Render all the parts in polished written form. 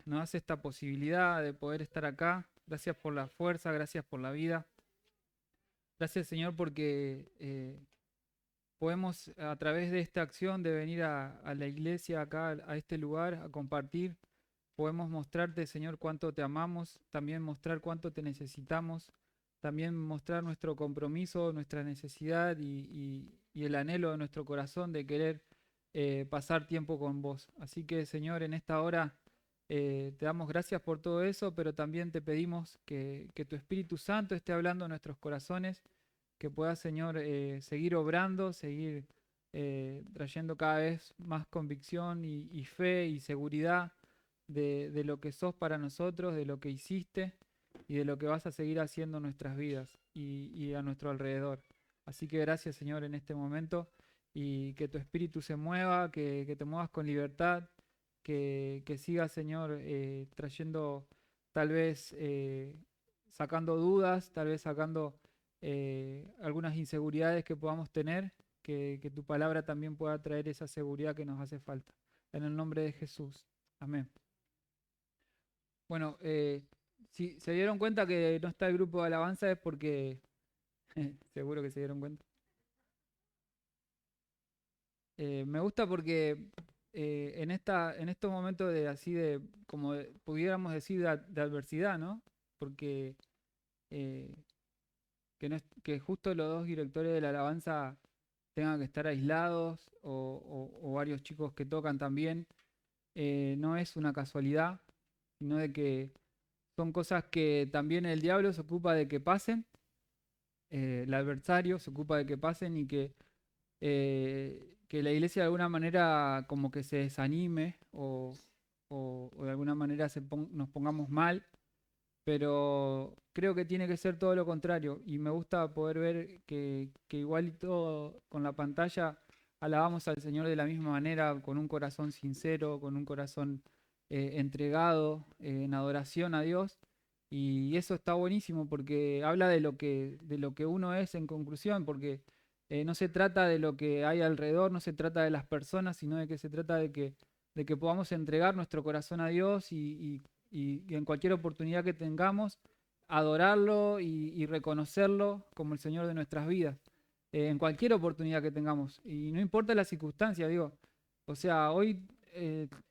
nos das esta posibilidad de poder estar acá. Gracias por la fuerza, gracias por la vida. Gracias, Señor, porque podemos a través de esta acción de venir a la iglesia acá, a este lugar, a compartir. Podemos mostrarte, Señor, cuánto te amamos, también mostrar cuánto te necesitamos, también mostrar nuestro compromiso, nuestra necesidad y el anhelo de nuestro corazón de querer pasar tiempo con vos. Así que, Señor, en esta hora te damos gracias por todo eso, pero también te pedimos que tu Espíritu Santo esté hablando en nuestros corazones, que puedas, Señor, seguir obrando, seguir trayendo cada vez más convicción y fe y seguridad de lo que sos para nosotros, de lo que hiciste y de lo que vas a seguir haciendo en nuestras vidas y a nuestro alrededor. Así que gracias, Señor, en este momento, y que tu espíritu se mueva, que te muevas con libertad, que sigas, Señor, trayendo, tal vez sacando dudas, tal vez sacando algunas inseguridades que podamos tener, que tu palabra también pueda traer esa seguridad que nos hace falta. En el nombre de Jesús. Amén. Bueno, si se dieron cuenta que no está el grupo de alabanza es porque, seguro que se dieron cuenta. Me gusta porque en estos momentos de así de, como pudiéramos decir, de adversidad, ¿no? Porque eh, que justo los dos directores de la alabanza tengan que estar aislados o varios chicos que tocan también, no es una casualidad, sino de que son cosas que también el diablo se ocupa de que pasen, el adversario se ocupa de que pasen y que la iglesia de alguna manera como que se desanime o de alguna manera nos pongamos mal, pero creo que tiene que ser todo lo contrario y me gusta poder ver que igual y todo con la pantalla alabamos al Señor de la misma manera, con un corazón sincero, con un corazón entregado en adoración a Dios. Y eso está buenísimo porque habla de lo que uno es en conclusión, porque no se trata de lo que hay alrededor, no se trata de las personas, sino de que se trata de que podamos entregar nuestro corazón a Dios y en cualquier oportunidad que tengamos, adorarlo y reconocerlo como el Señor de nuestras vidas, en cualquier oportunidad que tengamos. Y no importa la circunstancia, digo. O sea, hoy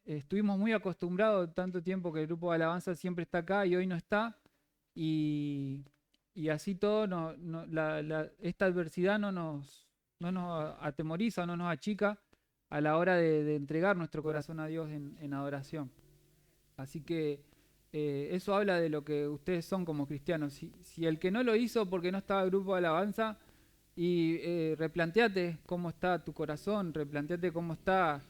estuvimos muy acostumbrados tanto tiempo que el grupo de alabanza siempre está acá y hoy no está. Y, y así todo, esta adversidad no nos atemoriza, no nos achica a la hora de entregar nuestro corazón a Dios en adoración. Así que eso habla de lo que ustedes son como cristianos. Si el que no lo hizo porque no estaba el grupo de alabanza, y replanteate cómo está tu corazón, replanteate cómo está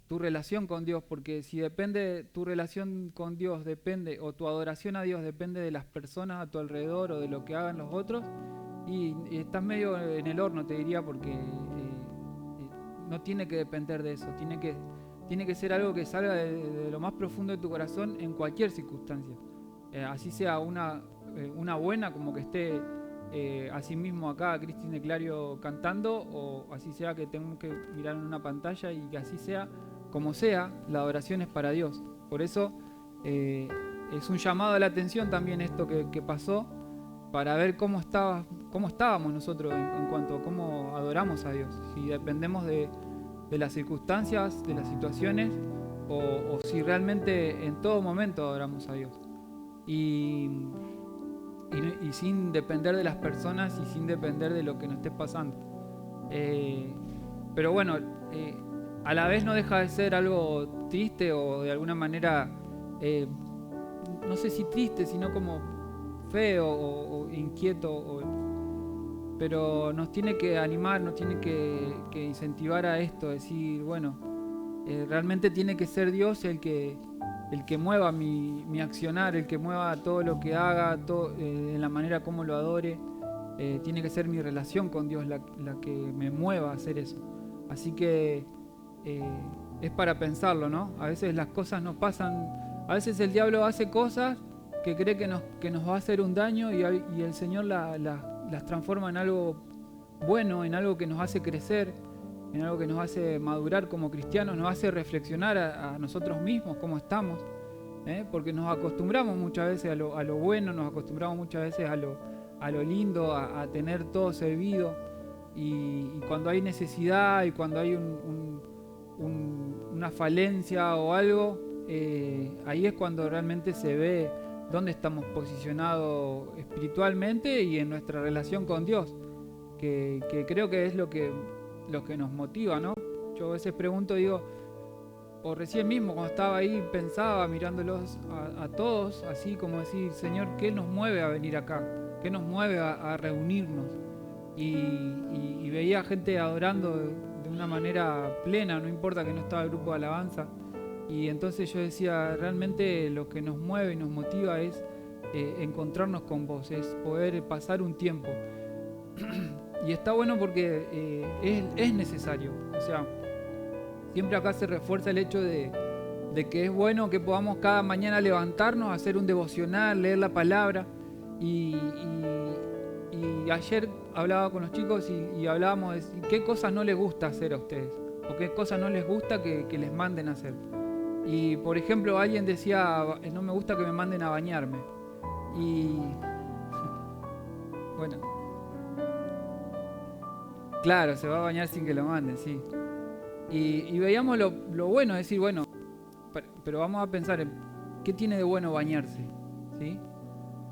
tu relación con Dios, porque si depende tu relación con Dios, depende, o tu adoración a Dios depende de las personas a tu alrededor o de lo que hagan los otros, y estás medio en el horno, te diría, porque no tiene que depender de eso, tiene que ser algo que salga de lo más profundo de tu corazón en cualquier circunstancia. Así sea una buena, como que esté así mismo acá Cristina de Clario cantando, o así sea que tenemos que mirar en una pantalla, y que así sea, como sea, la adoración es para Dios. Por eso es un llamado a la atención también esto que pasó, para ver cómo estábamos nosotros en cuanto a cómo adoramos a Dios. Si dependemos de las circunstancias, de las situaciones, o si realmente en todo momento adoramos a Dios. Y sin depender de las personas y sin depender de lo que nos esté pasando. Pero bueno, a la vez no deja de ser algo triste o de alguna manera, no sé si triste, sino como feo o inquieto, pero nos tiene que animar, nos tiene que incentivar a esto, decir, bueno, realmente tiene que ser Dios el que mueva mi accionar, el que mueva todo lo que haga, en la manera como lo adore. Tiene que ser mi relación con Dios la que me mueva a hacer eso. Así que es para pensarlo, ¿no? A veces las cosas nos pasan, a veces el diablo hace cosas que cree que nos va a hacer un daño, y el Señor las transforma en algo bueno, en algo que nos hace crecer, en algo que nos hace madurar como cristianos, nos hace reflexionar a nosotros mismos, cómo estamos. porque nos acostumbramos muchas veces a lo bueno, nos acostumbramos muchas veces a lo lindo, a tener todo servido, y cuando hay necesidad y cuando hay una falencia o algo, ahí es cuando realmente se ve dónde estamos posicionados espiritualmente y en nuestra relación con Dios, que creo que es lo que nos motiva, ¿no? Yo a veces pregunto, digo, o recién mismo cuando estaba ahí pensaba mirándolos a todos, así como decir, Señor, ¿qué nos mueve a venir acá? ¿Qué nos mueve a reunirnos? Y veía gente adorando de una manera plena, no importa que no estaba el grupo de alabanza. Y entonces yo decía, realmente lo que nos mueve y nos motiva es encontrarnos con vos, es poder pasar un tiempo. Y está bueno porque es necesario. O sea, siempre acá se refuerza el hecho de que es bueno que podamos cada mañana levantarnos, hacer un devocional, leer la palabra. Y ayer hablaba con los chicos y hablábamos de qué cosas no les gusta hacer a ustedes, o qué cosas no les gusta que les manden a hacer. Y por ejemplo, alguien decía, no me gusta que me manden a bañarme. Y bueno, claro, se va a bañar sin que lo manden, sí. Y veíamos lo bueno, es decir, bueno, pero vamos a pensar en qué tiene de bueno bañarse, ¿sí?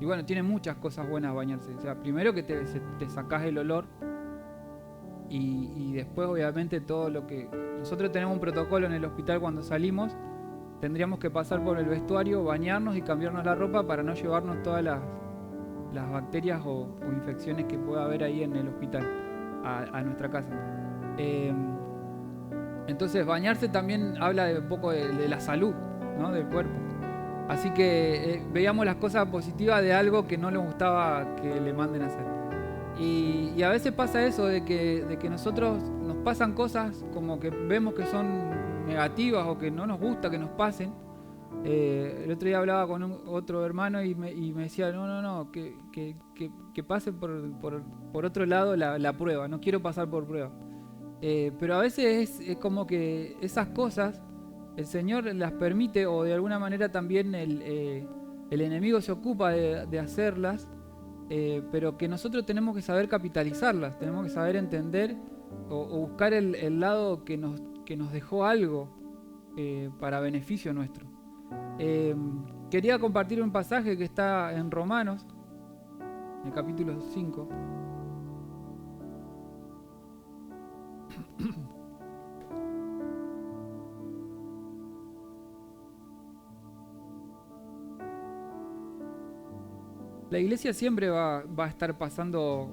Y bueno, tiene muchas cosas buenas bañarse. O sea, primero que te sacás el olor y después obviamente todo lo que... Nosotros tenemos un protocolo en el hospital cuando salimos, tendríamos que pasar por el vestuario, bañarnos y cambiarnos la ropa para no llevarnos todas las bacterias o infecciones que pueda haber ahí en el hospital a nuestra casa. Entonces bañarse también habla un poco de la salud, ¿no? Del cuerpo. Así que veíamos las cosas positivas de algo que no les gustaba que le manden a hacer. Y a veces pasa eso de que nosotros nos pasan cosas como que vemos que son negativas o que no nos gusta que nos pasen. El otro día hablaba con otro hermano y me decía, no, que pase por otro lado la prueba, no quiero pasar por prueba. Pero a veces es como que esas cosas el Señor las permite, o de alguna manera también el enemigo se ocupa de hacerlas, pero que nosotros tenemos que saber capitalizarlas, tenemos que saber entender o buscar el lado que nos dejó algo para beneficio nuestro. Quería compartir un pasaje que está en Romanos, en el capítulo 5. La iglesia siempre va a estar pasando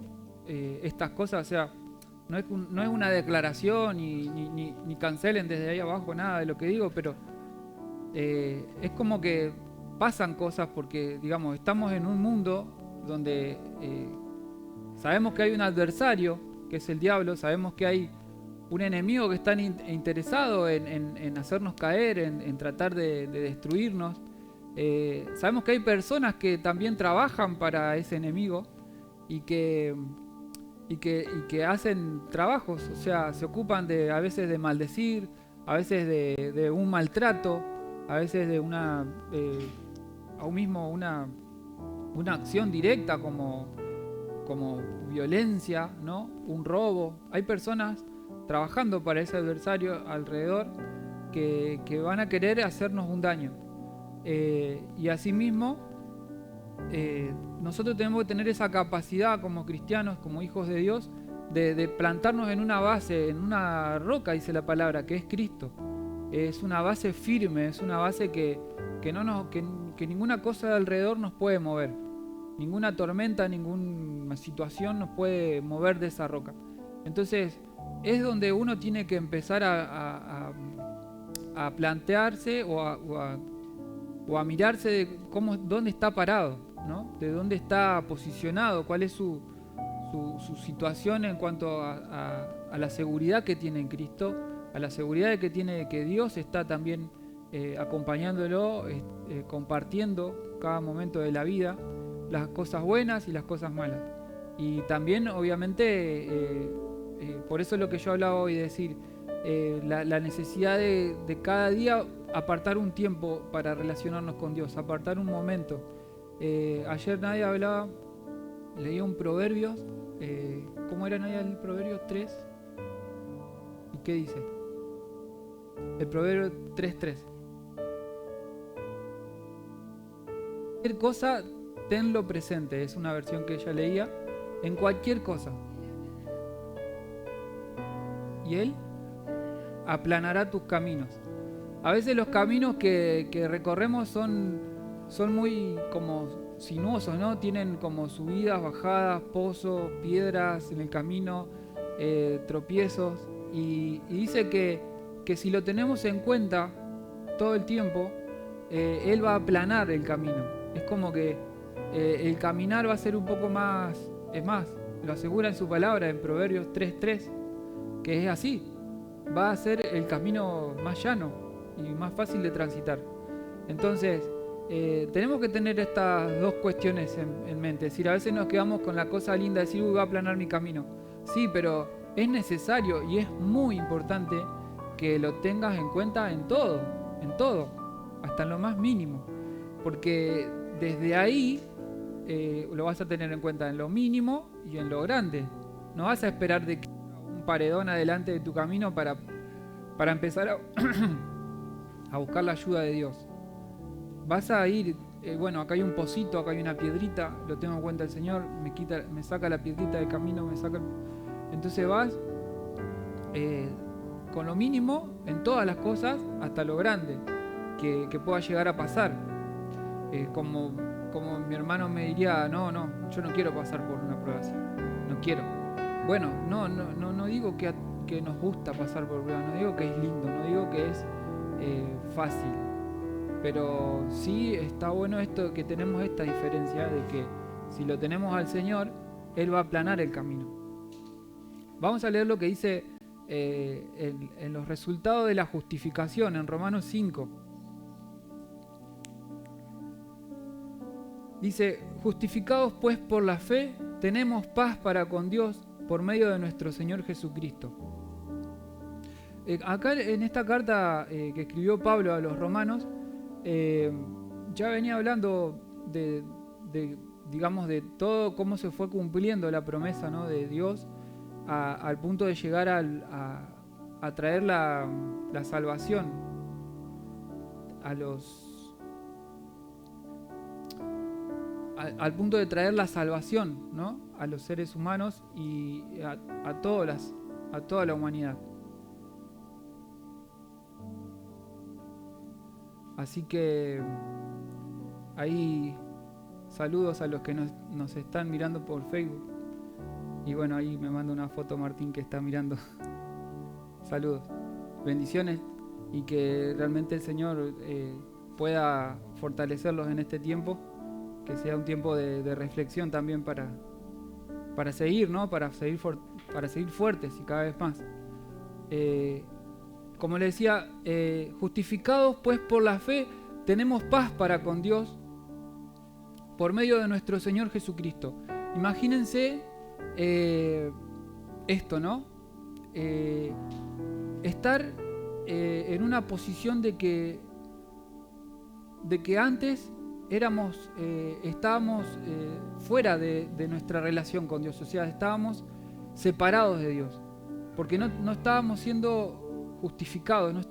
estas cosas, o sea, no es una declaración ni cancelen desde ahí abajo nada de lo que digo, pero es como que pasan cosas porque, digamos, estamos en un mundo donde sabemos que hay un adversario, que es el diablo, sabemos que hay un enemigo que está interesado en hacernos caer, en tratar de destruirnos. Sabemos que hay personas que también trabajan para ese enemigo y que hacen trabajos, o sea, se ocupan a veces de maldecir, a veces de un maltrato, a veces de aún mismo una acción directa como violencia, ¿no? Un robo. Hay personas trabajando para ese adversario alrededor que van a querer hacernos un daño. Y asimismo, nosotros tenemos que tener esa capacidad como cristianos, como hijos de Dios, de plantarnos en una base, en una roca, dice la palabra, que es Cristo. Es una base firme, es una base que ninguna cosa de alrededor nos puede mover. Ninguna tormenta, ninguna situación nos puede mover de esa roca. Entonces, es donde uno tiene que empezar a plantearse o a mirarse de dónde está parado, ¿no? De dónde está posicionado, cuál es su situación en cuanto a la seguridad que tiene en Cristo, a la seguridad que tiene de que Dios está también acompañándolo, compartiendo cada momento de la vida, las cosas buenas y las cosas malas. Y también, obviamente, por eso es lo que yo hablaba hoy, de decir, la necesidad de cada día apartar un tiempo para relacionarnos con Dios, apartar un momento. Ayer Nadia hablaba, leía un Proverbios, ¿cómo era Nadia el Proverbio 3? ¿Y qué dice? El Proverbio 3:3. Cualquier cosa, tenlo presente, es una versión que ella leía, en cualquier cosa. Y Él aplanará tus caminos. A veces los caminos que recorremos son muy como sinuosos, ¿no? Tienen como subidas, bajadas, pozos, piedras en el camino, tropiezos. Y dice que si lo tenemos en cuenta todo el tiempo, Él va a aplanar el camino. Es como que el caminar va a ser un poco más, es más, lo asegura en su palabra en Proverbios 3:3, que es así, va a ser el camino más llano y más fácil de transitar. Entonces, tenemos que tener estas dos cuestiones en mente. Es decir, a veces nos quedamos con la cosa linda de decir, uy, va a aplanar mi camino. Sí, pero es necesario y es muy importante que lo tengas en cuenta en todo, hasta en lo más mínimo. Porque desde ahí lo vas a tener en cuenta en lo mínimo y en lo grande. No vas a esperar de que un paredón adelante de tu camino para empezar a buscar la ayuda de Dios. Vas a ir, bueno, acá hay un pocito, acá hay una piedrita, lo tengo en cuenta el Señor, me saca la piedrita del camino, entonces vas con lo mínimo en todas las cosas hasta lo grande que pueda llegar a pasar. Como mi hermano me diría, no, yo no quiero pasar por una prueba así, no quiero. Bueno, no digo que nos gusta pasar por pruebas, no digo que es lindo, no digo que es fácil, pero sí está bueno esto, que tenemos esta diferencia de que si lo tenemos al Señor, Él va a aplanar el camino. Vamos a leer lo que dice en los resultados de la justificación en Romanos 5. Dice, justificados pues por la fe, tenemos paz para con Dios por medio de nuestro Señor Jesucristo. Acá en esta carta que escribió Pablo a los romanos, ya venía hablando digamos, de todo cómo se fue cumpliendo la promesa, ¿no?, de Dios al punto de llegar a traer la salvación al punto de traer la salvación, ¿no?, a los seres humanos y a toda la humanidad. Así que ahí saludos a los que nos están mirando por Facebook. Y bueno, ahí me manda una foto Martín que está mirando. Saludos, bendiciones, y que realmente el Señor pueda fortalecerlos en este tiempo, que sea un tiempo de reflexión también para seguir, ¿no? Para seguir fuertes y cada vez más. Como le decía, justificados pues por la fe, tenemos paz para con Dios por medio de nuestro Señor Jesucristo. Imagínense esto, ¿no? Estar en una posición de que antes estábamos fuera de nuestra relación con Dios, o sea, estábamos separados de Dios, porque no estábamos siendo justificados, no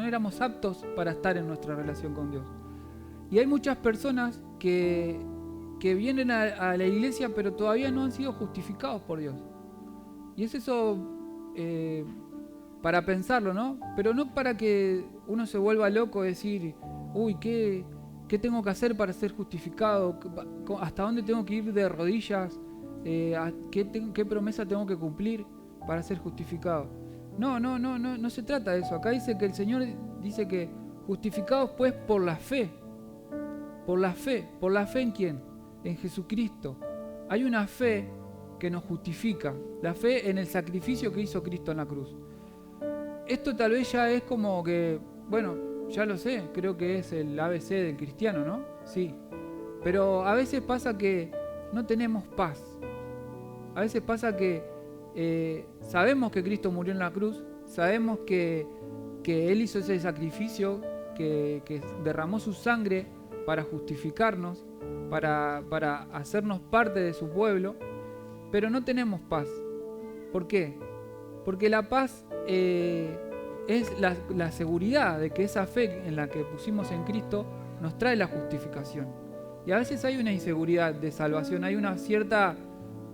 éramos aptos para estar en nuestra relación con Dios. Y hay muchas personas que vienen a la iglesia pero todavía no han sido justificados por Dios. Y es eso para pensarlo, ¿no? Pero no para que uno se vuelva loco y decir, uy, ¿qué tengo que hacer para ser justificado? ¿Hasta dónde tengo que ir de rodillas? ¿Qué promesa tengo que cumplir para ser justificado? No se trata de eso. Acá dice que el Señor dice que justificados pues por la fe. ¿Por la fe en quién? En Jesucristo. Hay una fe que nos justifica, la fe en el sacrificio que hizo Cristo en la cruz. Esto tal vez ya es como que, bueno, ya lo sé, creo que es el ABC del cristiano, ¿no? Sí. Pero a veces pasa que no tenemos paz. A veces pasa que sabemos que Cristo murió en la cruz, sabemos que que Él hizo ese sacrificio, que derramó su sangre para justificarnos, para hacernos parte de su pueblo, pero no tenemos paz. ¿Por qué? Porque la paz es la seguridad de que esa fe en la que pusimos en Cristo nos trae la justificación. Y a veces hay una inseguridad de salvación, hay una cierta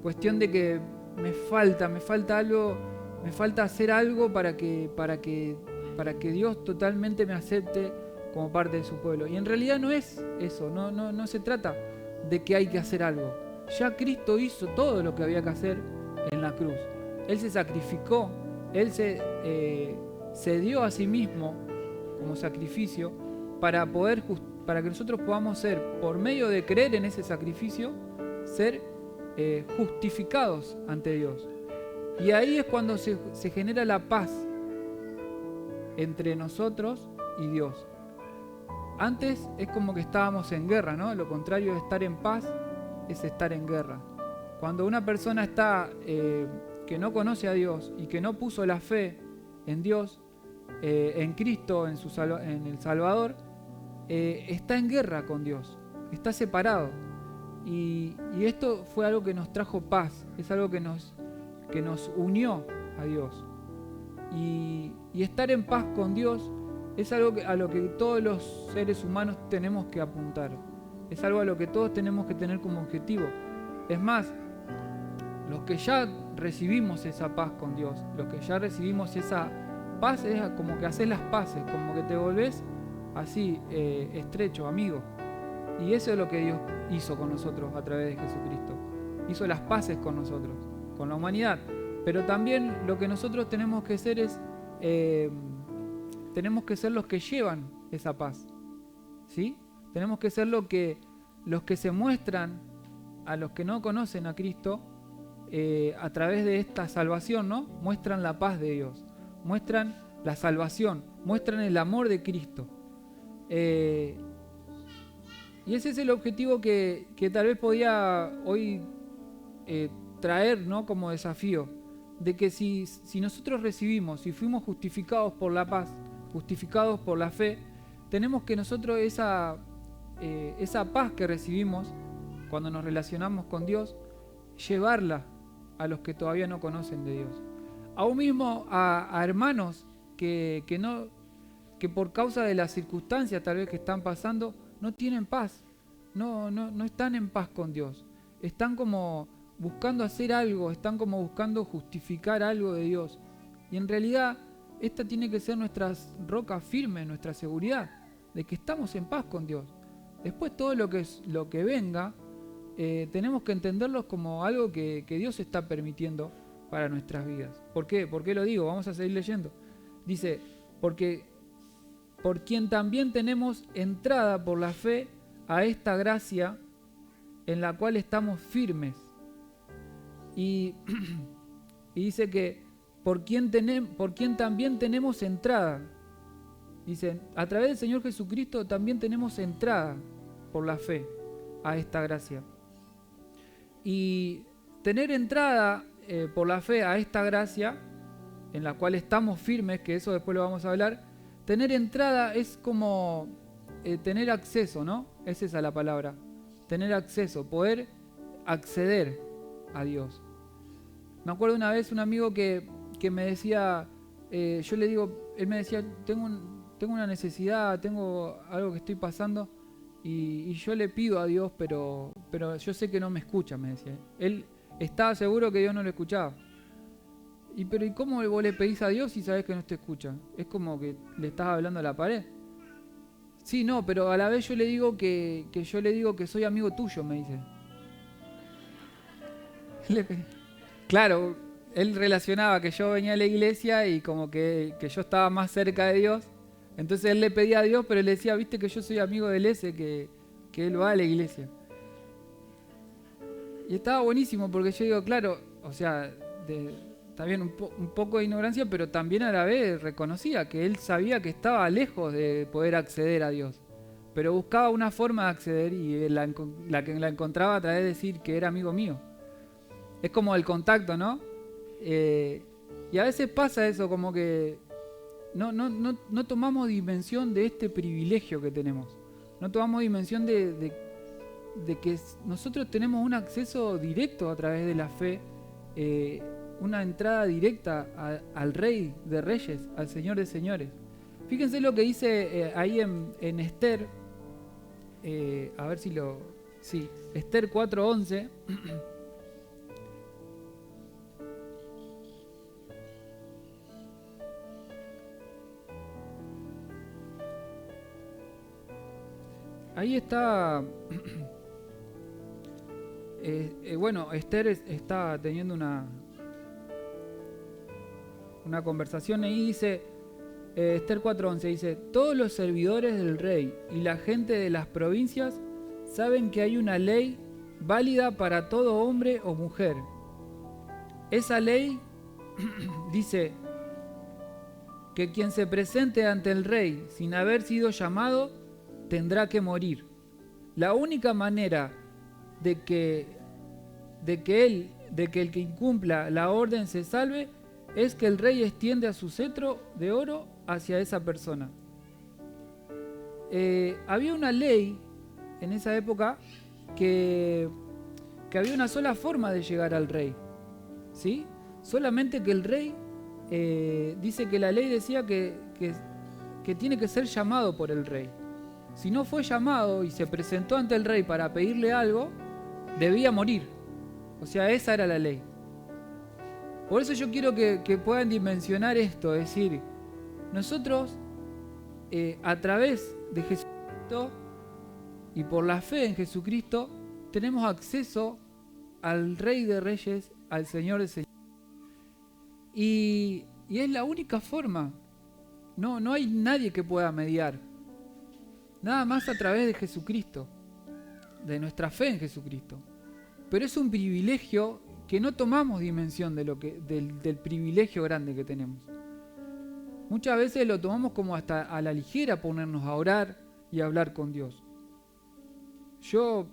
cuestión de que me falta algo, me falta hacer algo para que Dios totalmente me acepte como parte de su pueblo. Y en realidad no es eso, no se trata de que hay que hacer algo. Ya Cristo hizo todo lo que había que hacer en la cruz. Él se sacrificó, Él se dio a sí mismo como sacrificio para que nosotros podamos ser, por medio de creer en ese sacrificio, ser justificados ante Dios. Y ahí es cuando se genera la paz entre nosotros y Dios. Antes es como que estábamos en guerra, ¿no? Lo contrario de estar en paz es estar en guerra. Cuando una persona está que no conoce a Dios y que no puso la fe en Dios, en Cristo, en el Salvador, está en guerra con Dios, está separado. Y esto fue algo que nos trajo paz, es algo que nos unió a Dios. Y estar en paz con Dios es algo a lo que todos los seres humanos tenemos que apuntar. Es algo a lo que todos tenemos que tener como objetivo. Es más, los que ya recibimos esa paz con Dios, los que ya recibimos esa paz, es como que haces las paces, como que te volvés así, estrecho, amigo. Y eso es lo que Dios hizo con nosotros a través de Jesucristo. Hizo las paces con nosotros, con la humanidad. Pero también lo que nosotros tenemos que hacer es, tenemos que ser los que llevan esa paz, ¿sí? Tenemos que ser los que se muestran a los que no conocen a Cristo a través de esta salvación, ¿no? Muestran la paz de Dios, muestran la salvación, muestran el amor de Cristo. Y ese es el objetivo que tal vez podía hoy traer, ¿no? Como desafío, de que si nosotros recibimos, si fuimos justificados por la paz, justificados por la fe, tenemos que nosotros esa paz que recibimos cuando nos relacionamos con Dios, llevarla a los que todavía no conocen de Dios. Aún mismo a hermanos que por causa de las circunstancias tal vez que están pasando, no tienen paz, no están en paz con Dios. Están como buscando hacer algo, están como buscando justificar algo de Dios. Y en realidad esta tiene que ser nuestra roca firme, nuestra seguridad, de que estamos en paz con Dios. Después todo lo que venga, tenemos que entenderlo como algo que Dios está permitiendo para nuestras vidas. ¿Por qué? ¿Por qué lo digo? Vamos a seguir leyendo. Dice, porque por quien también tenemos entrada por la fe a esta gracia en la cual estamos firmes. Y dice que por quien también tenemos entrada. Dice, a través del Señor Jesucristo también tenemos entrada por la fe a esta gracia. Y tener entrada por la fe a esta gracia en la cual estamos firmes, que eso después lo vamos a hablar, tener entrada es como tener acceso, ¿no? Es esa la palabra. Tener acceso, poder acceder a Dios. Me acuerdo una vez un amigo que me decía, yo le digo, él me decía, tengo una necesidad, tengo algo que estoy pasando y yo le pido a Dios, pero yo sé que no me escucha, me decía. Él estaba seguro que Dios no lo escuchaba. ¿Y cómo vos le pedís a Dios si sabés que no te escucha? Es como que le estás hablando a la pared. Sí, no, pero a la vez yo le digo que soy amigo tuyo, me dice. Claro, él relacionaba que yo venía a la iglesia y como que yo estaba más cerca de Dios. Entonces él le pedía a Dios, pero él le decía, viste que yo soy amigo del ese, que él va a la iglesia. Y estaba buenísimo porque yo digo, claro, o sea, también un poco de ignorancia, pero también a la vez reconocía que él sabía que estaba lejos de poder acceder a Dios. Pero buscaba una forma de acceder y la encontraba a través de decir que era amigo mío. Es como el contacto, ¿no? Y a veces pasa eso, como que no tomamos dimensión de este privilegio que tenemos. No tomamos dimensión de que nosotros tenemos un acceso directo a través de la fe, una entrada directa al Rey de Reyes, al Señor de Señores. Fíjense lo que dice ahí en Esther, a ver si lo... Sí, Esther 4:11. Ahí está... bueno, Esther está teniendo una conversación y dice, Esther 4:11 dice, todos los servidores del rey y la gente de las provincias saben que hay una ley válida para todo hombre o mujer. Esa ley dice que quien se presente ante el rey sin haber sido llamado tendrá que morir. La única manera de que el que incumpla la orden se salve es que el rey extienda su cetro de oro hacia esa persona. Había una ley en esa época que había una sola forma de llegar al rey, ¿sí? Solamente que el rey, dice que la ley decía que tiene que ser llamado por el rey. Si no fue llamado y se presentó ante el rey para pedirle algo, debía morir. O sea, esa era la ley. Por eso yo quiero que puedan dimensionar esto, es decir, nosotros a través de Jesucristo y por la fe en Jesucristo tenemos acceso al Rey de Reyes, al Señor de Señores. Y es la única forma. No hay nadie que pueda mediar. Nada más a través de Jesucristo, de nuestra fe en Jesucristo. Pero es un privilegio que no tomamos dimensión de del privilegio grande que tenemos. Muchas veces lo tomamos como hasta a la ligera ponernos a orar y a hablar con Dios. Yo,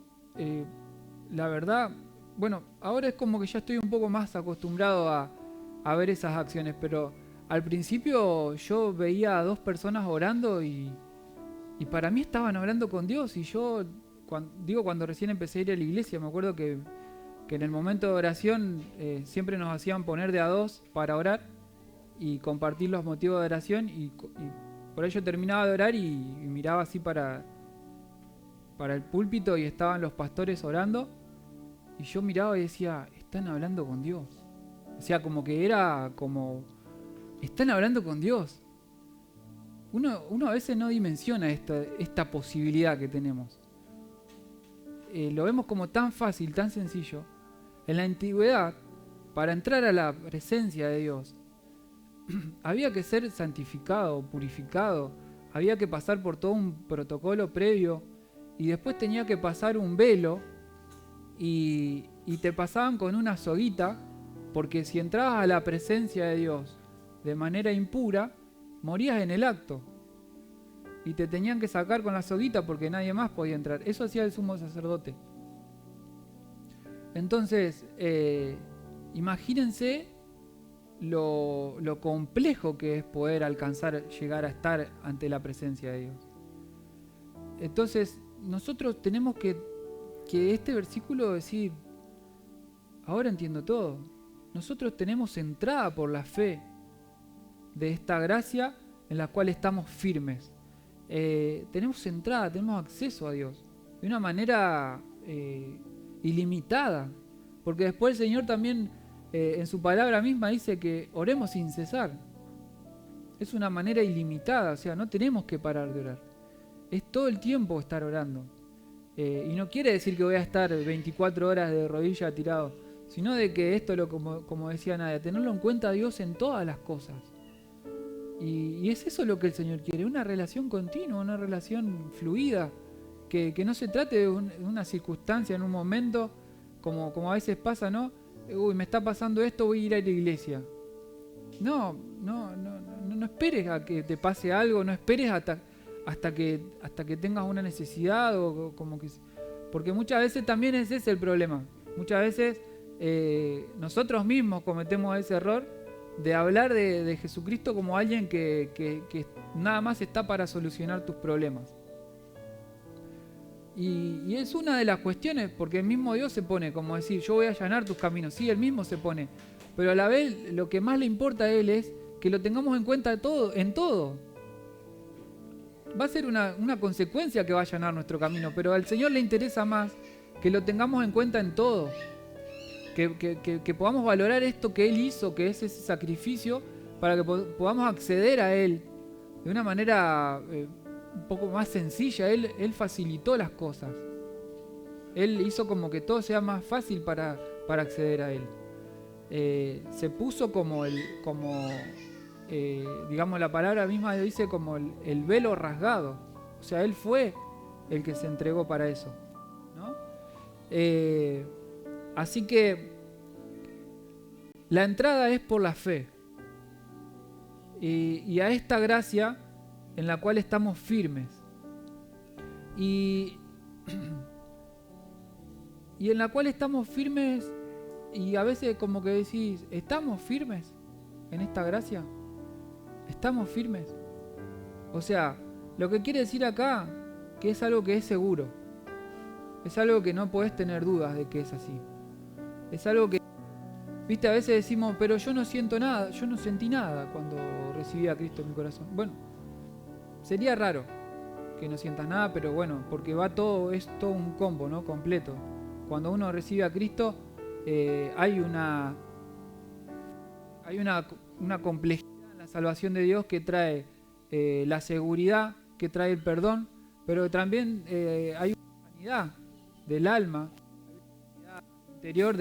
la verdad, bueno, ahora es como que ya estoy un poco más acostumbrado a ver esas acciones, pero al principio yo veía a dos personas orando y para mí estaban orando con Dios. Y yo, cuando recién empecé a ir a la iglesia, me acuerdo que en el momento de oración siempre nos hacían poner de a dos para orar y compartir los motivos de oración, y por ello terminaba de orar y miraba así para el púlpito y estaban los pastores orando y yo miraba y decía, están hablando con Dios. O sea, como que era como, están hablando con Dios. Uno a veces no dimensiona esta posibilidad que tenemos. Lo vemos como tan fácil, tan sencillo. En la antigüedad, para entrar a la presencia de Dios, había que ser santificado, purificado, había que pasar por todo un protocolo previo y después tenía que pasar un velo y te pasaban con una soguita, porque si entrabas a la presencia de Dios de manera impura, morías en el acto y te tenían que sacar con la soguita porque nadie más podía entrar. Eso hacía el sumo sacerdote. Entonces, imagínense lo complejo que es poder llegar a estar ante la presencia de Dios. Entonces, nosotros tenemos que este versículo decir, ahora entiendo todo. Nosotros tenemos entrada por la fe de esta gracia en la cual estamos firmes. Tenemos entrada, tenemos acceso a Dios de una manera ilimitada, porque después el Señor también en su palabra misma dice que oremos sin cesar. Es una manera ilimitada, o sea, no tenemos que parar de orar. Es todo el tiempo estar orando. Y no quiere decir que voy a estar 24 horas de rodilla tirado, sino de que esto, como decía Nadia, tenerlo en cuenta a Dios en todas las cosas. Y es eso lo que el Señor quiere, una relación continua, una relación fluida, que no se trate de una circunstancia en un momento, como a veces pasa, ¿no? Uy, me está pasando esto, voy a ir a la iglesia. No esperes a que te pase algo, no esperes hasta que tengas una necesidad o como que, porque muchas veces también ese es el problema. Muchas veces nosotros mismos cometemos ese error de hablar de Jesucristo como alguien que nada más está para solucionar tus problemas. Y es una de las cuestiones, porque el mismo Dios se pone como decir, yo voy a allanar tus caminos. Sí, él mismo se pone. Pero a la vez lo que más le importa a él es que lo tengamos en cuenta en todo. Va a ser una consecuencia que va a allanar nuestro camino, pero al Señor le interesa más que lo tengamos en cuenta en todo. Que podamos valorar esto que Él hizo, que es ese sacrificio, para que podamos acceder a Él de una manera un poco más sencilla. Él facilitó las cosas. Él hizo como que todo sea más fácil para acceder a Él. Se puso digamos, la palabra misma dice como el velo rasgado. O sea, Él fue el que se entregó para eso, ¿no? Así que la entrada es por la fe. Y a esta gracia en la cual estamos firmes. Y en la cual estamos firmes, y a veces como que decís, ¿estamos firmes en esta gracia? ¿Estamos firmes? O sea, lo que quiere decir acá, que es algo que es seguro. Es algo que no podés tener dudas de que es así. Es algo que, viste, a veces decimos, pero yo no siento nada, yo no sentí nada cuando recibí a Cristo en mi corazón. Bueno, sería raro que no sientas nada, pero bueno, porque es todo un combo, ¿no? Completo. Cuando uno recibe a Cristo, hay una complejidad en la salvación de Dios que trae la seguridad, que trae el perdón, pero también hay una sanidad del alma, interior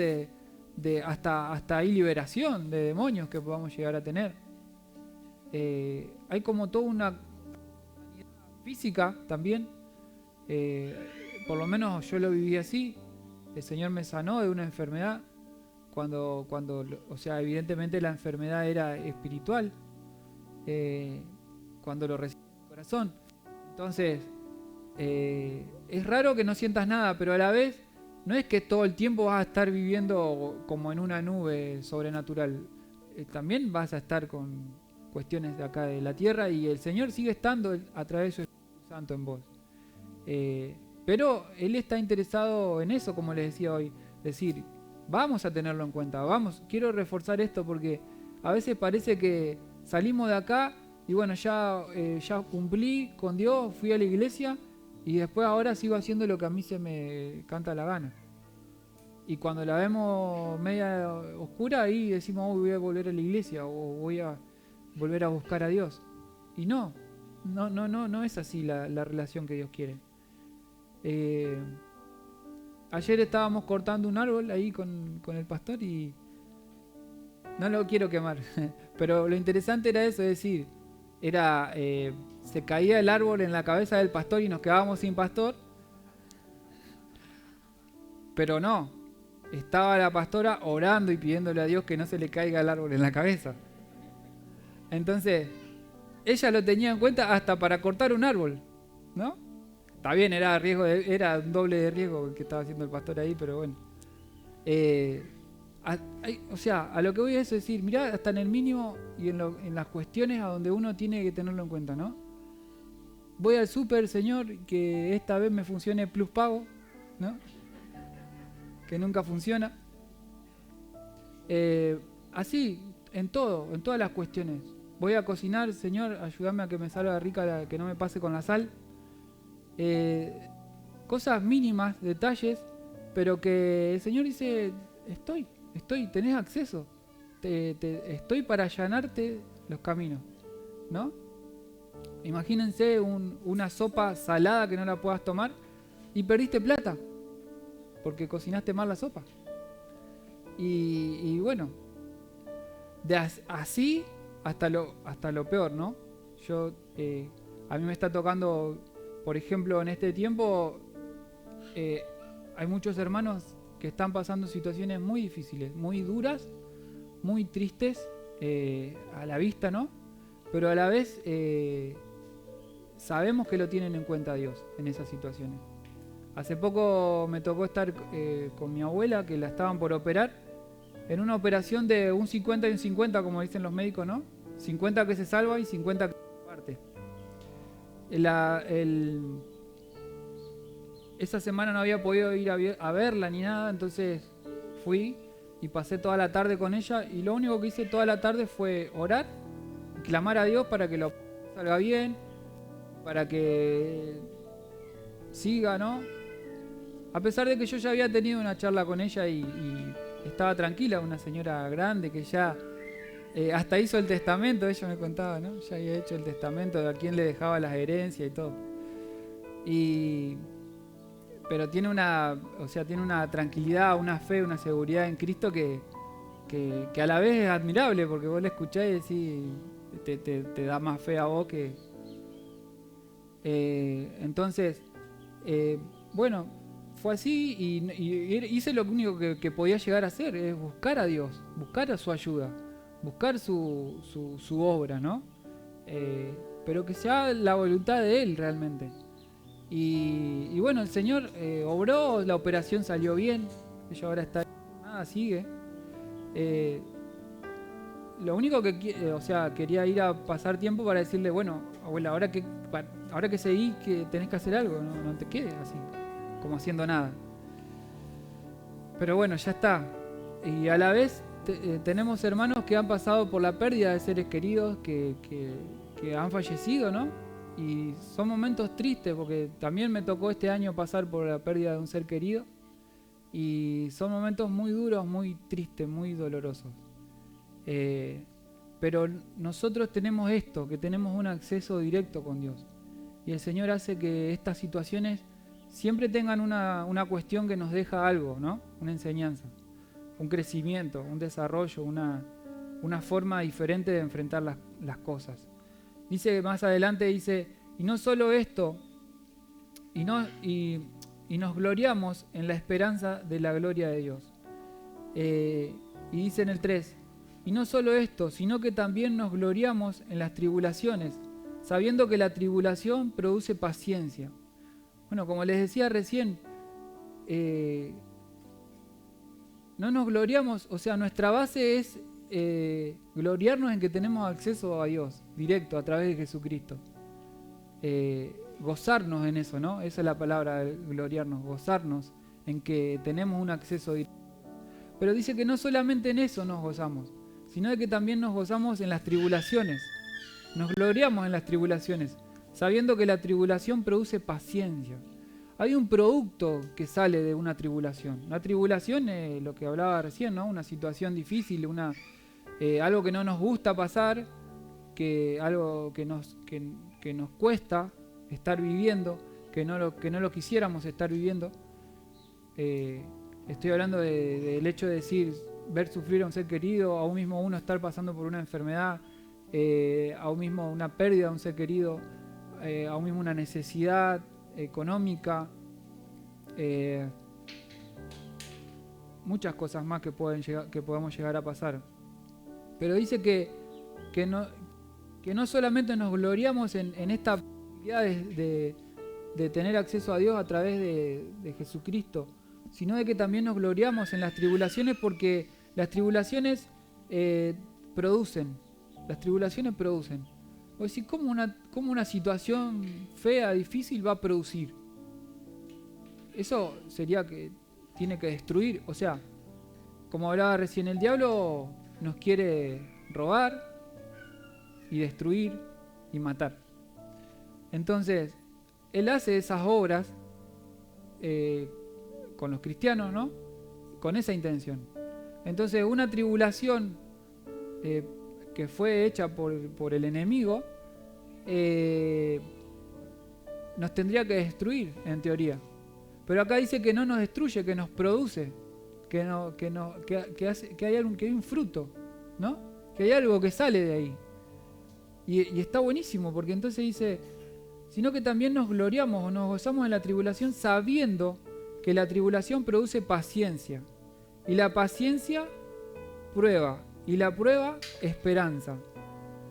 hasta hay liberación de demonios que podamos llegar a tener. Hay como toda una sanidad física también. Por lo menos yo lo viví así. El Señor me sanó de una enfermedad cuando o sea, evidentemente la enfermedad era espiritual, cuando lo recibí en mi corazón. Entonces, es raro que no sientas nada, pero a la vez no es que todo el tiempo vas a estar viviendo como en una nube sobrenatural. También vas a estar con cuestiones de acá de la tierra, y el Señor sigue estando a través de su Espíritu Santo en vos. Pero Él está interesado en eso, como les decía hoy. Decir, vamos a tenerlo en cuenta, quiero reforzar esto, porque a veces parece que salimos de acá y bueno, ya cumplí con Dios, fui a la iglesia y después ahora sigo haciendo lo que a mí se me canta la gana. Y cuando la vemos media oscura, ahí decimos, voy a volver a la iglesia o voy a volver a buscar a Dios. Y no es así la relación que Dios quiere. Ayer estábamos cortando un árbol ahí con el pastor y no lo quiero quemar, pero lo interesante era eso, es decir, se caía el árbol en la cabeza del pastor y nos quedábamos sin pastor, pero no, estaba la pastora orando y pidiéndole a Dios que no se le caiga el árbol en la cabeza. Entonces, ella lo tenía en cuenta hasta para cortar un árbol, ¿no? Está bien, era un doble de riesgo que estaba haciendo el pastor ahí, pero bueno. O sea, a lo que voy a eso es decir, mirá, hasta en el mínimo y en las cuestiones a donde uno tiene que tenerlo en cuenta, ¿no? Voy al súper, Señor, que esta vez me funcione Plus Pago, ¿no? Que nunca funciona. Así, en todas las cuestiones. Voy a cocinar, Señor, ayúdame a que me salga rica, que no me pase con la sal. Cosas mínimas, detalles, pero que el Señor dice, tenés acceso, estoy para allanarte los caminos, ¿no? Imagínense una sopa salada que no la puedas tomar y perdiste plata porque cocinaste mal la sopa. Y bueno, así hasta lo peor, ¿no? A mí me está tocando, por ejemplo, en este tiempo hay muchos hermanos que están pasando situaciones muy difíciles, muy duras, muy tristes a la vista, ¿no? Pero a la vez sabemos que lo tienen en cuenta Dios en esas situaciones. Hace poco me tocó estar con mi abuela, que la estaban por operar, en una operación de un 50 y un 50, como dicen los médicos, ¿no? 50 que se salva y 50 que se parte. Esa semana no había podido ir a verla ni nada, entonces fui y pasé toda la tarde con ella, y lo único que hice toda la tarde fue orar, clamar a Dios para que lo salga bien, para que siga, ¿no? A pesar de que yo ya había tenido una charla con ella y estaba tranquila, una señora grande que ya hasta hizo el testamento, ella me contaba, ¿no? Ya había hecho el testamento de a quién le dejaba las herencias y todo. Pero tiene tiene una tranquilidad, una fe, una seguridad en Cristo que a la vez es admirable, porque vos le escuchás y decís, te da más fe a vos que... entonces, bueno, fue así y hice lo único que podía llegar a hacer, es buscar a Dios, buscar a su ayuda, buscar su obra, ¿no? Pero que sea la voluntad de Él realmente. Y bueno, el Señor obró, la operación salió bien, ella ahora está, nada, sigue. Lo único que quería ir a pasar tiempo para decirle, bueno, abuela, ahora que seguís, que tenés que hacer algo, no te quedes así, como haciendo nada. Pero bueno, ya está. Y a la vez tenemos hermanos que han pasado por la pérdida de seres queridos que han fallecido, ¿no? Y son momentos tristes, porque también me tocó este año pasar por la pérdida de un ser querido, y son momentos muy duros, muy tristes, muy dolorosos. Pero nosotros tenemos esto, que tenemos un acceso directo con Dios, y el Señor hace que estas situaciones siempre tengan una cuestión que nos deja algo, ¿no? Una enseñanza, un crecimiento, un desarrollo, una forma diferente de enfrentar las cosas. Dice más adelante, y no solo esto, y nos gloriamos en la esperanza de la gloria de Dios. Y dice en el 3, y no solo esto, sino que también nos gloriamos en las tribulaciones, sabiendo que la tribulación produce paciencia. Bueno, como les decía recién, no nos gloriamos, o sea, nuestra base es gloriarnos en que tenemos acceso a Dios directo a través de Jesucristo. Gozarnos en eso, ¿no? Esa es la palabra, gloriarnos, gozarnos en que tenemos un acceso directo. Pero dice que no solamente en eso nos gozamos, sino de que también nos gozamos en las tribulaciones. Nos gloriamos en las tribulaciones, sabiendo que la tribulación produce paciencia. Hay un producto que sale de una tribulación. La tribulación es lo que hablaba recién, ¿no? Una situación difícil, algo que no nos gusta pasar, algo que nos cuesta estar viviendo, que no lo quisiéramos estar viviendo. Estoy hablando del hecho de ver sufrir a un ser querido, aún mismo uno estar pasando por una enfermedad, aún mismo una pérdida de un ser querido, aún mismo una necesidad económica, muchas cosas más que podemos llegar a pasar. Pero dice que no solamente nos gloriamos en esta posibilidad de tener acceso a Dios a través de Jesucristo, sino de que también nos gloriamos en las tribulaciones, porque las tribulaciones producen. Las tribulaciones producen. O decir, ¿cómo una situación fea, difícil va a producir? Eso sería que tiene que destruir. O sea, como hablaba recién, el diablo nos quiere robar y destruir y matar. Entonces, él hace esas obras con los cristianos, ¿no? Con esa intención. Entonces, una tribulación que fue hecha por el enemigo nos tendría que destruir, en teoría. Pero acá dice que no nos destruye, que nos produce, que hay un fruto, ¿no? Que hay algo que sale de ahí. Y está buenísimo, porque entonces dice, sino que también nos gloriamos o nos gozamos en la tribulación, sabiendo que la tribulación produce paciencia, y la paciencia prueba, y la prueba esperanza,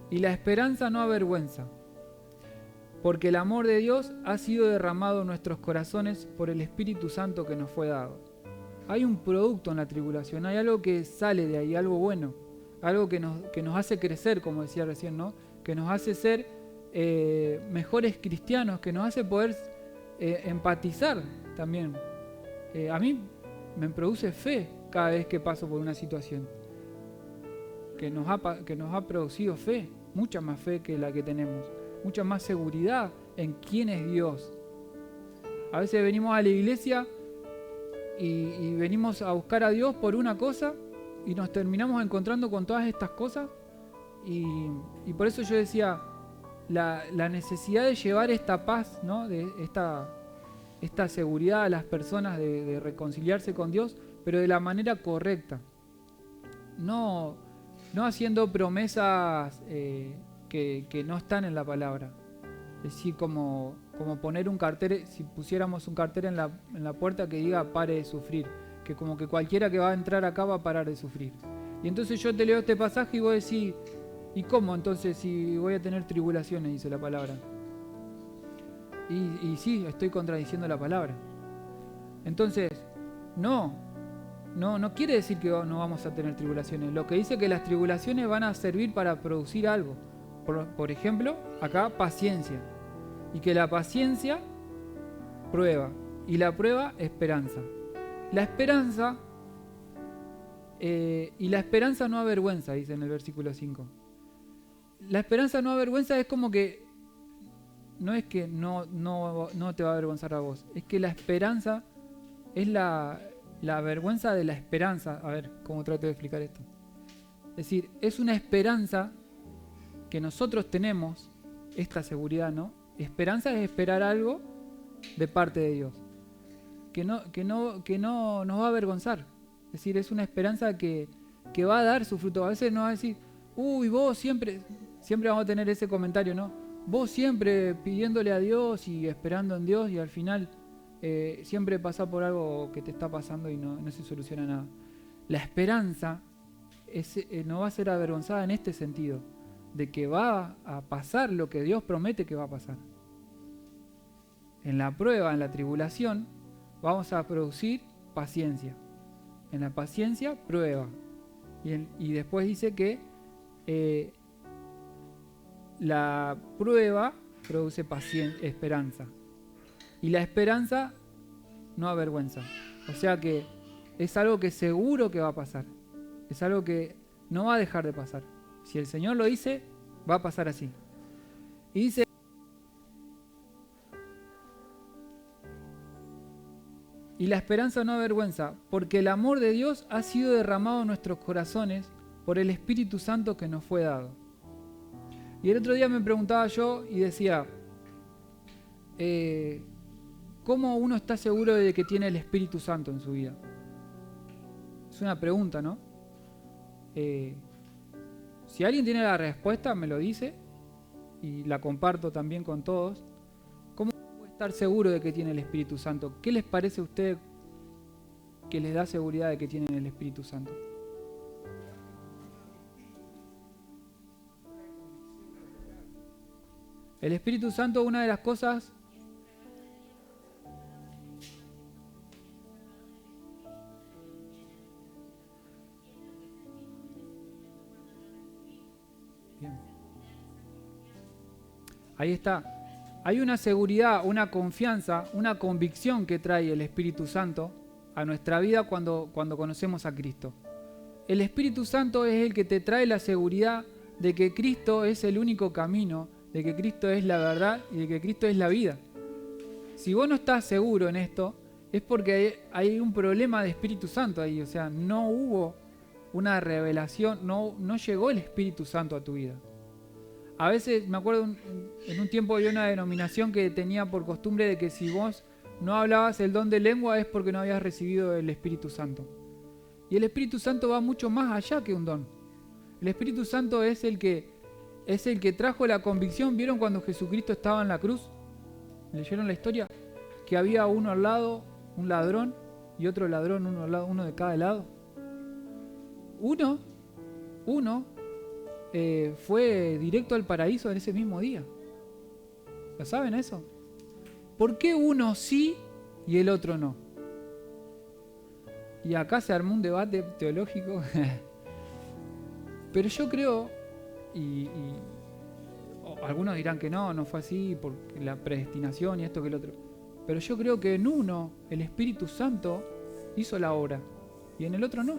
y la esperanza no avergüenza, porque el amor de Dios ha sido derramado en nuestros corazones por el Espíritu Santo que nos fue dado. hay un producto en la tribulación, hay algo que sale de ahí, algo bueno, algo que nos hace crecer, como decía recién, ¿no? Que nos hace ser mejores cristianos, que nos hace poder empatizar también. A mí me produce fe cada vez que paso por una situación, que nos ha producido fe, mucha más fe que la que tenemos, mucha más seguridad en quién es Dios. A veces venimos a la iglesia y venimos a buscar a Dios por una cosa y nos terminamos encontrando con todas estas cosas y por eso yo decía la necesidad de llevar esta paz, ¿no? De esta seguridad a las personas de reconciliarse con Dios, pero de la manera correcta, no haciendo promesas que no están en la palabra. Es decir, como poner un cartel, si pusiéramos un cartel en la puerta que diga pare de sufrir, que como que cualquiera que va a entrar acá va a parar de sufrir. Y entonces yo te leo este pasaje y vos decís, ¿y cómo entonces si voy a tener tribulaciones? Dice la palabra. Y sí, estoy contradiciendo la palabra. Entonces, no quiere decir que no vamos a tener tribulaciones. Lo que dice que las tribulaciones van a servir para producir algo. Por ejemplo, acá paciencia. Y que la paciencia prueba. Y la prueba, esperanza. La esperanza y la esperanza no avergüenza, dice en el versículo 5. La esperanza no avergüenza es como que no es que no te va a avergonzar a vos, es que la esperanza es la vergüenza de la esperanza. A ver, ¿cómo trato de explicar esto? Es decir, es una esperanza que nosotros tenemos, esta seguridad, ¿no? Esperanza es esperar algo de parte de Dios, que no nos va a avergonzar. Es decir, es una esperanza que va a dar su fruto. A veces nos va a decir, uy, vos siempre vamos a tener ese comentario, ¿no? Vos siempre pidiéndole a Dios y esperando en Dios y al final siempre pasa por algo que te está pasando y no se soluciona nada. La esperanza no va a ser avergonzada en este sentido, de que va a pasar lo que Dios promete que va a pasar. En la prueba, en la tribulación, vamos a producir paciencia. En la paciencia, prueba. Y después dice que la prueba produce esperanza. Y la esperanza no avergüenza. O sea que es algo que seguro que va a pasar. Es algo que no va a dejar de pasar. Si el Señor lo dice, va a pasar así. Y dice, y la esperanza no avergüenza, porque el amor de Dios ha sido derramado en nuestros corazones por el Espíritu Santo que nos fue dado. Y el otro día me preguntaba yo y decía, ¿cómo uno está seguro de que tiene el Espíritu Santo en su vida? Es una pregunta, ¿no? Si alguien tiene la respuesta, me lo dice y la comparto también con todos. ¿Cómo puede estar seguro de que tiene el Espíritu Santo? ¿Qué les parece a ustedes que les da seguridad de que tienen el Espíritu Santo? El Espíritu Santo, una de las cosas bien. Ahí está. Hay una seguridad, una confianza, una convicción que trae el Espíritu Santo a nuestra vida cuando conocemos a Cristo. El Espíritu Santo es el que te trae la seguridad de que Cristo es el único camino, de que Cristo es la verdad y de que Cristo es la vida. Si vos no estás seguro en esto, es porque hay un problema de Espíritu Santo ahí. O sea, no hubo una revelación, no llegó el Espíritu Santo a tu vida. A veces, me acuerdo, en un tiempo había una denominación que tenía por costumbre de que si vos no hablabas el don de lengua es porque no habías recibido el Espíritu Santo. Y el Espíritu Santo va mucho más allá que un don. El Espíritu Santo es el que trajo la convicción. ¿Vieron cuando Jesucristo estaba en la cruz? ¿Leyeron la historia? Que había uno al lado, un ladrón, y otro ladrón, uno al lado, uno de cada lado. Uno fue directo al paraíso en ese mismo día. ¿Lo saben eso? ¿Por qué uno sí y el otro no? Y acá se armó un debate teológico. Pero yo creo, algunos dirán que no fue así, porque la predestinación y esto que el otro. Pero yo creo que en uno el Espíritu Santo hizo la obra y en el otro no.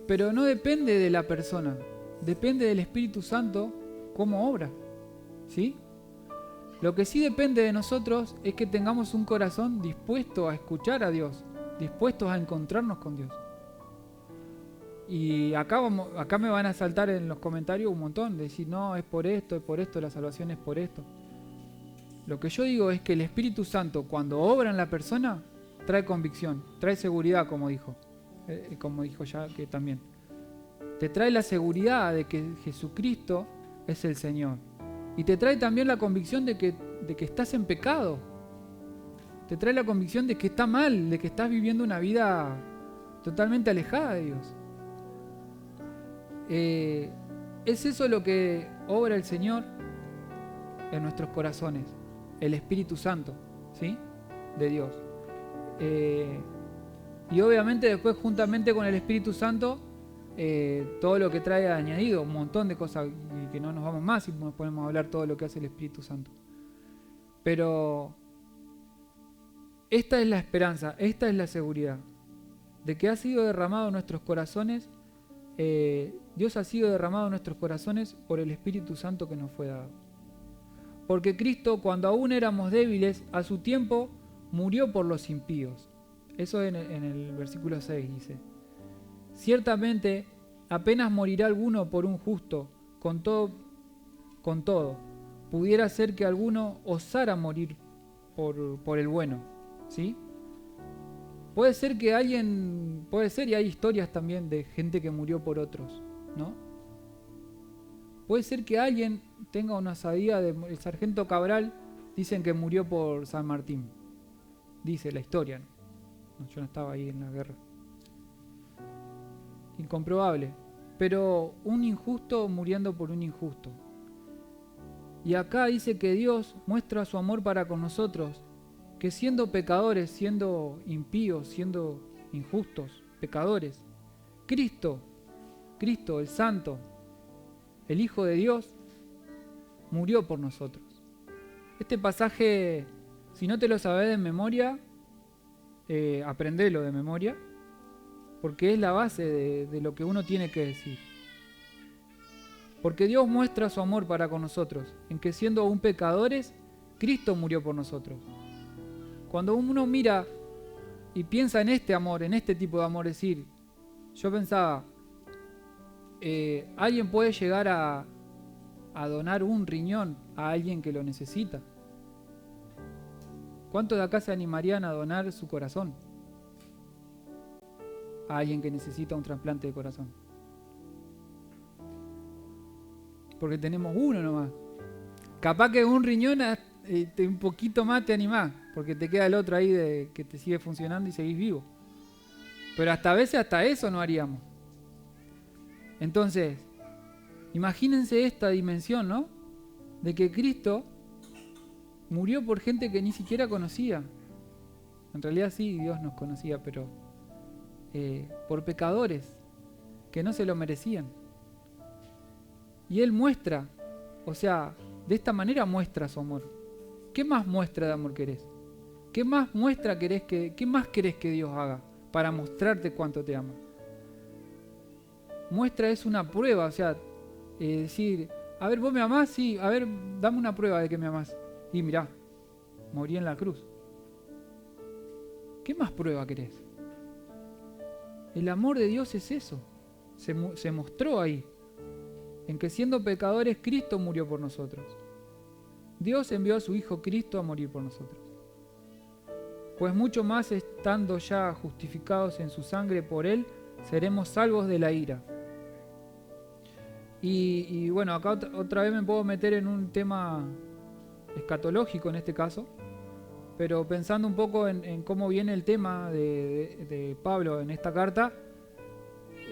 Pero no depende de la persona, depende del Espíritu Santo cómo obra, ¿sí? Lo que sí depende de nosotros es que tengamos un corazón dispuesto a escuchar a Dios, dispuestos a encontrarnos con Dios. Y acá me van a saltar en los comentarios un montón, de decir, no, es por esto, la salvación es por esto. Lo que yo digo es que el Espíritu Santo, cuando obra en la persona, trae convicción, trae seguridad, como dijo ya que también. Te trae la seguridad de que Jesucristo es el Señor. Y te trae también la convicción de que estás en pecado. Te trae la convicción de que está mal, de que estás viviendo una vida totalmente alejada de Dios. Es eso lo que obra el Señor en nuestros corazones, el Espíritu Santo, ¿sí? De Dios. Y obviamente después, juntamente con el Espíritu Santo, todo lo que trae añadido, un montón de cosas, y que no nos vamos más y nos ponemos a hablar todo lo que hace el Espíritu Santo. Pero esta es la esperanza, esta es la seguridad, de que ha sido derramado en nuestros corazones, Dios ha sido derramado en nuestros corazones por el Espíritu Santo que nos fue dado. Porque Cristo, cuando aún éramos débiles, a su tiempo murió por los impíos. Eso en el versículo 6 dice: ciertamente, apenas morirá alguno por un justo, con todo, pudiera ser que alguno osara morir por el bueno, ¿sí? Puede ser, y hay historias también de gente que murió por otros, ¿no? Puede ser que alguien tenga una osadía el sargento Cabral, dicen que murió por San Martín. Dice la historia, ¿no? Yo no estaba ahí en la guerra. Incomprobable. Pero un injusto muriendo por un injusto. Y acá dice que Dios muestra su amor para con nosotros, que siendo pecadores, siendo impíos, siendo injustos, pecadores, Cristo, el Santo, el Hijo de Dios, murió por nosotros. Este pasaje, si no te lo sabes de memoria, aprendelo de memoria, porque es la base de lo que uno tiene que decir. Porque Dios muestra su amor para con nosotros, en que siendo aún pecadores, Cristo murió por nosotros. Cuando uno mira y piensa en este amor, en este tipo de amor, es decir, yo pensaba, alguien puede llegar a donar un riñón a alguien que lo necesita. ¿Cuántos de acá se animarían a donar su corazón a alguien que necesita un trasplante de corazón? Porque tenemos uno nomás. Capaz que un riñón un poquito más te animás, porque te queda el otro ahí que te sigue funcionando y seguís vivo. Pero a veces hasta eso no haríamos. Entonces, imagínense esta dimensión, ¿no? De que Cristo murió por gente que ni siquiera conocía. En realidad sí, Dios nos conocía, pero por pecadores que no se lo merecían. Y Él muestra, de esta manera muestra su amor. ¿Qué más muestra de amor querés? ¿Qué más qué más querés que Dios haga para mostrarte cuánto te ama? Muestra es una prueba, decir, a ver, ¿vos me amás? Sí, a ver, dame una prueba de que me amás. Y mirá, morí en la cruz. ¿Qué más prueba querés? El amor de Dios es eso. Se mostró ahí. En que siendo pecadores, Cristo murió por nosotros. Dios envió a su Hijo Cristo a morir por nosotros. Pues mucho más estando ya justificados en su sangre por Él, seremos salvos de la ira. Y bueno, acá otra vez me puedo meter en un tema escatológico en este caso, pero pensando un poco en cómo viene el tema de Pablo en esta carta,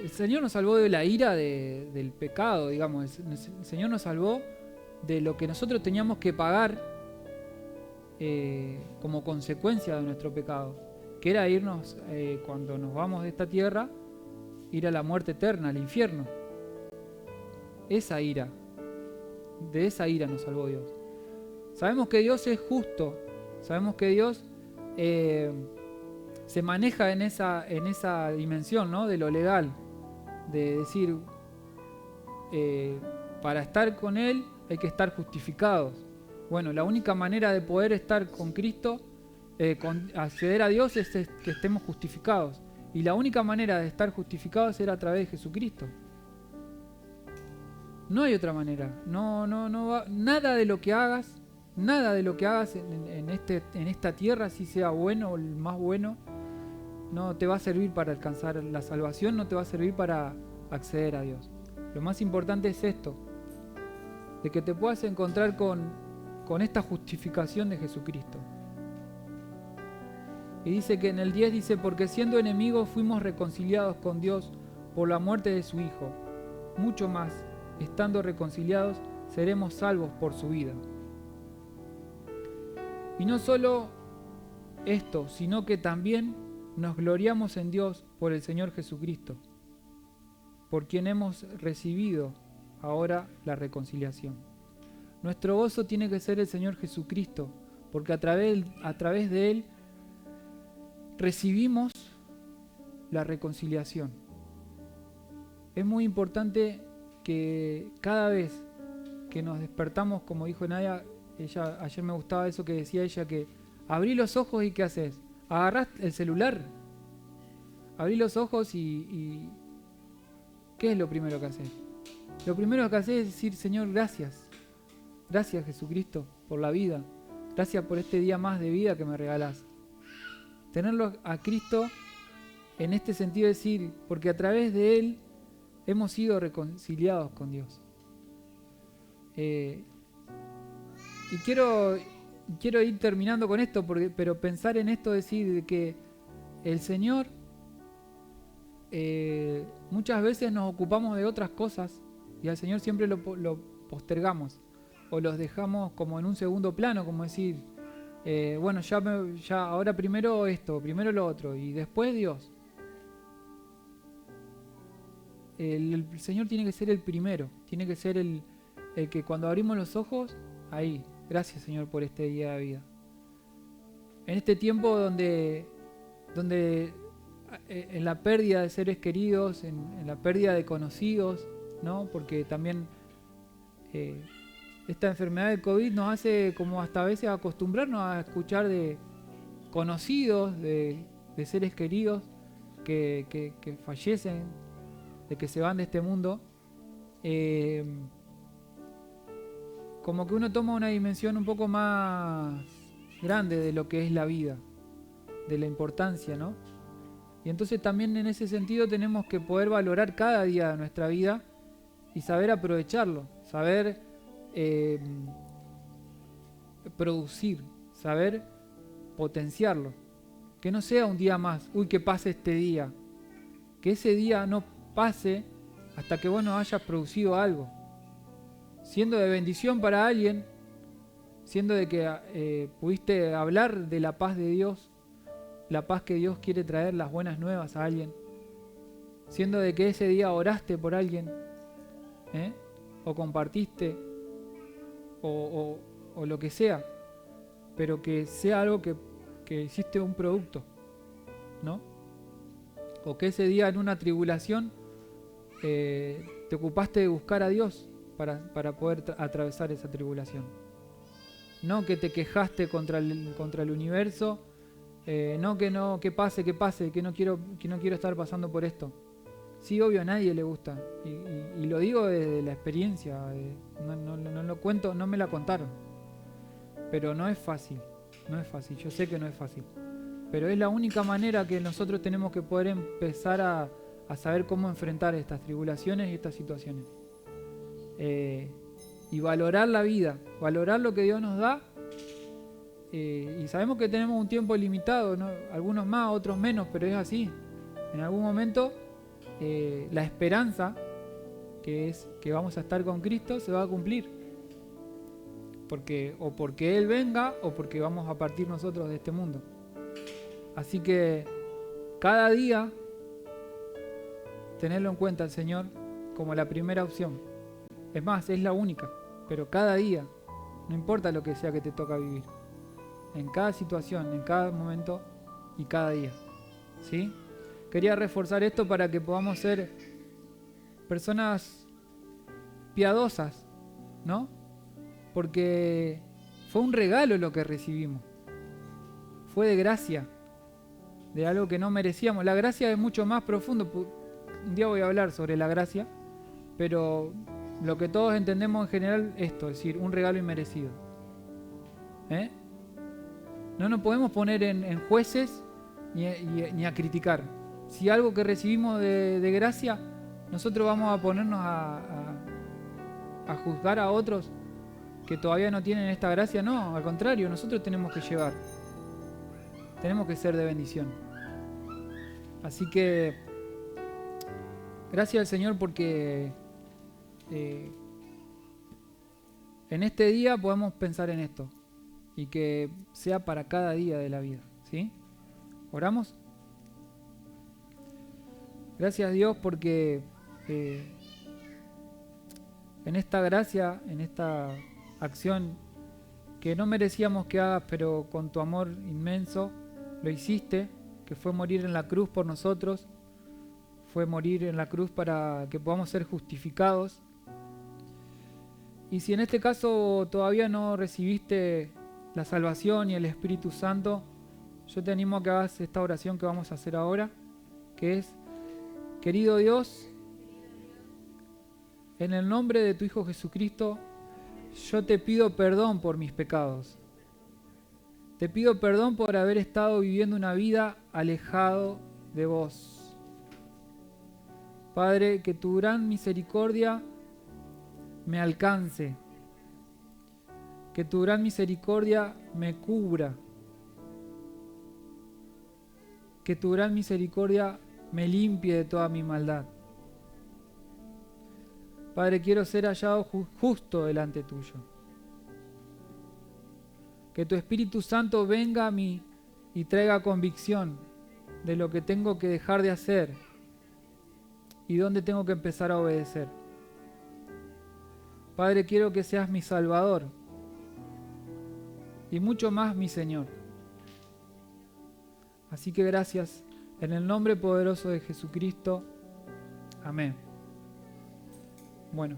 el Señor nos salvó de la ira del pecado, digamos. El Señor nos salvó de lo que nosotros teníamos que pagar como consecuencia de nuestro pecado, que era irnos, cuando nos vamos de esta tierra, ir a la muerte eterna, al infierno. Esa ira, de esa ira nos salvó Dios. Sabemos que Dios es justo, sabemos que Dios se maneja en esa dimensión, ¿no? De lo legal, de decir, para estar con Él hay que estar justificados. Bueno, la única manera de poder estar con Cristo, acceder a Dios, es que estemos justificados. Y la única manera de estar justificados era a través de Jesucristo. No hay otra manera. No va, nada de lo que hagas en esta tierra, si sea bueno o el más bueno, no te va a servir para alcanzar la salvación, no te va a servir para acceder a Dios. Lo más importante es esto, de que te puedas encontrar con esta justificación de Jesucristo. Y dice que en el 10 dice, porque siendo enemigos fuimos reconciliados con Dios por la muerte de su Hijo. Mucho más, estando reconciliados, seremos salvos por su vida. Y no solo esto, sino que también nos gloriamos en Dios por el Señor Jesucristo, por quien hemos recibido ahora la reconciliación. Nuestro gozo tiene que ser el Señor Jesucristo, porque a través de Él recibimos la reconciliación. Es muy importante que cada vez que nos despertamos, como dijo Nadia, ayer me gustaba eso que decía ella, que abrí los ojos y ¿qué haces? Agarrás el celular, abrí los ojos y ¿qué es lo primero que haces? Lo primero que haces es decir, Señor, gracias. Gracias, Jesucristo, por la vida. Gracias por este día más de vida que me regalás. Tenerlo a Cristo en este sentido, decir, porque a través de Él hemos sido reconciliados con Dios. Y quiero ir terminando con esto, pero pensar en esto, decir que el Señor, muchas veces nos ocupamos de otras cosas y al Señor siempre lo postergamos o los dejamos como en un segundo plano, como decir, bueno, ya ahora primero esto, primero lo otro y después Dios. El Señor tiene que ser el primero, tiene que ser el que cuando abrimos los ojos, ahí, gracias Señor por este día de vida. En este tiempo donde en la pérdida de seres queridos, en la pérdida de conocidos, ¿no? Porque también esta enfermedad del COVID nos hace como hasta a veces acostumbrarnos a escuchar de conocidos, de seres queridos que fallecen, de que se van de este mundo. Como que uno toma una dimensión un poco más grande de lo que es la vida, de la importancia, ¿no? Y entonces también en ese sentido tenemos que poder valorar cada día de nuestra vida y saber aprovecharlo, saber producir, saber potenciarlo. Que no sea un día más, uy, que pase este día. Que ese día no pase hasta que vos no hayas producido algo. Siendo de bendición para alguien, siendo de que pudiste hablar de la paz de Dios, la paz que Dios quiere traer, las buenas nuevas a alguien, siendo de que ese día oraste por alguien, o compartiste, o lo que sea, pero que sea algo que hiciste un producto, ¿no? O que ese día en una tribulación te ocupaste de buscar a Dios para poder atravesar esa tribulación. No que te quejaste contra el universo, que pase, que no quiero estar pasando por esto. Sí, obvio, a nadie le gusta. Y lo digo desde la experiencia. No lo cuento, no me la contaron. Pero no es fácil. No es fácil. Yo sé que no es fácil. Pero es la única manera que nosotros tenemos que poder empezar a saber cómo enfrentar estas tribulaciones y estas situaciones. Y valorar la vida. Valorar lo que Dios nos da. Y sabemos que tenemos un tiempo limitado, ¿no? Algunos más, otros menos, pero es así. En algún momento la esperanza, que es que vamos a estar con Cristo, se va a cumplir. Porque Él venga o porque vamos a partir nosotros de este mundo. Así que cada día, tenerlo en cuenta el Señor como la primera opción. Es más, es la única, pero cada día, no importa lo que sea que te toca vivir, en cada situación, en cada momento y cada día. ¿Sí? Quería reforzar esto para que podamos ser personas piadosas, ¿no? Porque fue un regalo lo que recibimos. Fue de gracia, de algo que no merecíamos. La gracia es mucho más profundo. Un día voy a hablar sobre la gracia, pero lo que todos entendemos en general esto, es decir, un regalo inmerecido. No nos podemos poner en jueces ni a criticar. Si algo que recibimos de gracia, nosotros vamos a ponernos a juzgar a otros que todavía no tienen esta gracia. No, al contrario, nosotros tenemos que llevar. Tenemos que ser de bendición. Así que gracias al Señor porque en este día podemos pensar en esto y que sea para cada día de la vida. ¿Sí? ¿Oramos? Gracias a Dios porque en esta gracia, en esta acción que no merecíamos que hagas, pero con tu amor inmenso lo hiciste, que fue morir en la cruz por nosotros, fue morir en la cruz para que podamos ser justificados. Y si en este caso todavía no recibiste la salvación y el Espíritu Santo, yo te animo a que hagas esta oración que vamos a hacer ahora, que es: querido Dios, en el nombre de tu Hijo Jesucristo, yo te pido perdón por mis pecados. Te pido perdón por haber estado viviendo una vida alejado de vos. Padre, que tu gran misericordia me alcance. Que tu gran misericordia me cubra. Que tu gran misericordia me limpie de toda mi maldad. Padre, quiero ser hallado justo delante tuyo. Que tu Espíritu Santo venga a mí y traiga convicción de lo que tengo que dejar de hacer y dónde tengo que empezar a obedecer. Padre, quiero que seas mi Salvador y mucho más mi Señor. Así que gracias en el nombre poderoso de Jesucristo. Amén. Bueno,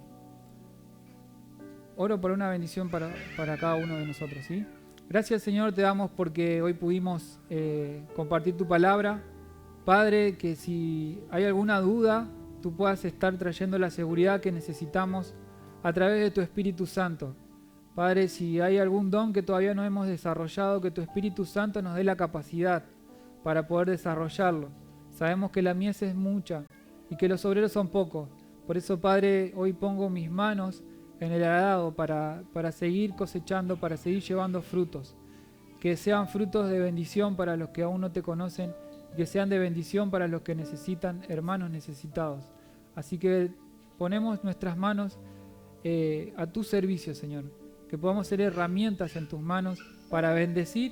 oro por una bendición para cada uno de nosotros, ¿sí? Gracias, Señor, te damos porque hoy pudimos compartir tu palabra. Padre, que si hay alguna duda, tú puedas estar trayendo la seguridad que necesitamos a través de tu Espíritu Santo. Padre, si hay algún don que todavía no hemos desarrollado, que tu Espíritu Santo nos dé la capacidad para poder desarrollarlo. Sabemos que la mies es mucha y que los obreros son pocos. Por eso, Padre, hoy pongo mis manos en el arado para seguir cosechando, para seguir llevando frutos. Que sean frutos de bendición para los que aún no te conocen, que sean de bendición para los que necesitan, hermanos necesitados. Así que ponemos nuestras manos a tu servicio, Señor. Que podamos ser herramientas en tus manos para bendecir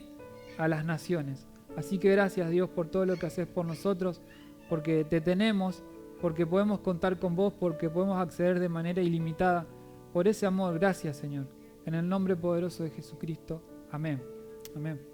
a las naciones. Así que gracias, Dios, por todo lo que haces por nosotros, porque te tenemos, porque podemos contar con vos, porque podemos acceder de manera ilimitada. Por ese amor, gracias, Señor. En el nombre poderoso de Jesucristo. Amén. Amén.